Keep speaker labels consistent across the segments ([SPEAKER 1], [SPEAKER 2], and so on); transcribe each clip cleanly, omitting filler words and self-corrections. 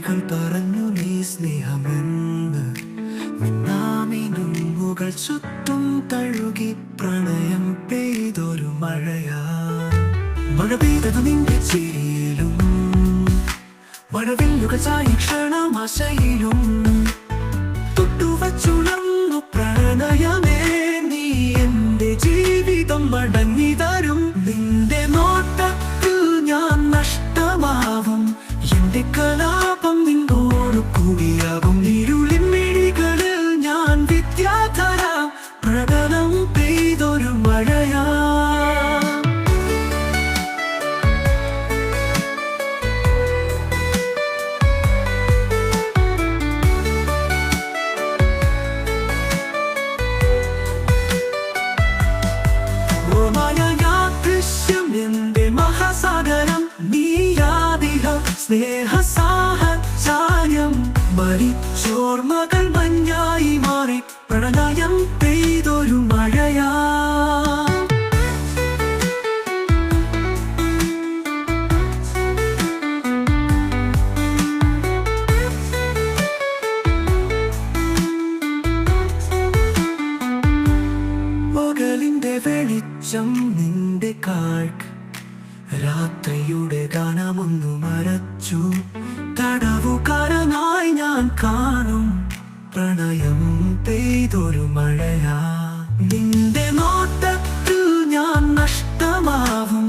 [SPEAKER 1] മിഴികൾ പറഞ്ഞു നീ സ്നേഹമെന്ന് മിന്നാമിനുങ്ങുകൾ ചുറ്റും തഴുകി പ്രണയം പെയ്തൊരു മഴയാ മഴ പെയ്തത് നിന്റെ ചിരിയിലും മഴവില്ലുകൾ ചായ ക്ഷണമാശയിലും തൊട്ടുവച്ചുണർന്നു പ്രണയമേ നീ എന്റെ ജീവിതം മടങ്ങി തരും നിന്റെ നോട്ടത്തിൽ ഞാൻ നഷ്ടമാവും എന്റെ കലാപം നിന്നോട് കൂടിയാകും ഇരുളിൻ മിഴികളിൽ ഞാൻ വിദ്യാധര പ്രകടനം പെയ്തൊരു മഴയാ എന്റെ മഹാസാഗരം നീയാതിഹ സ്നേഹസാഹചാര്യം മരിച്ചോർമകൾ മഞ്ഞായി മാറി പ്രണയം പെയ്തൊരു മഴയാ പകലിന്റെ വെളിച്ചം നിന്റെ കാഴ്ക്ക് രാത്രിയുടെ ഗാനമൊന്നു മറച്ചു തടവുകാരനായി ഞാൻ കാണും പ്രണയം പെയ്തൊരു മഴയാ നിന്റെ നോട്ടത്തിൽ ഞാൻ നഷ്ടമാവും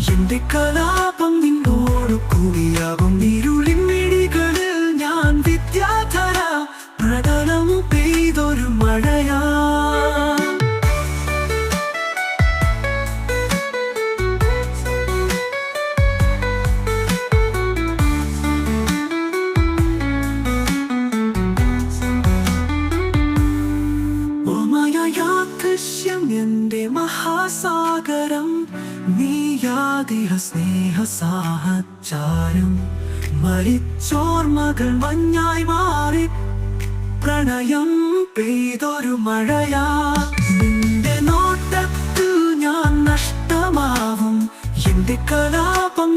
[SPEAKER 1] എന്റെ കലാപം നിന്നോട് കൂടിയാകും ഇരുളിൻ മിഴികളിൽ ഞാൻ വിദ്യാധര പ്രകടനം പെയ്തൊരു മഴയാ എന്റെ മഹാസാഗരം നീയാതിഹ സ്നേഹസാഹചാരം മരിച്ചോർമകൾ മഞ്ഞായി മാറി പ്രണയം പെയ്തൊരു മഴയാ നിന്റെ നോട്ടത്തിൽ ഞാൻ നഷ്ടമാവും എന്റെ കലാപം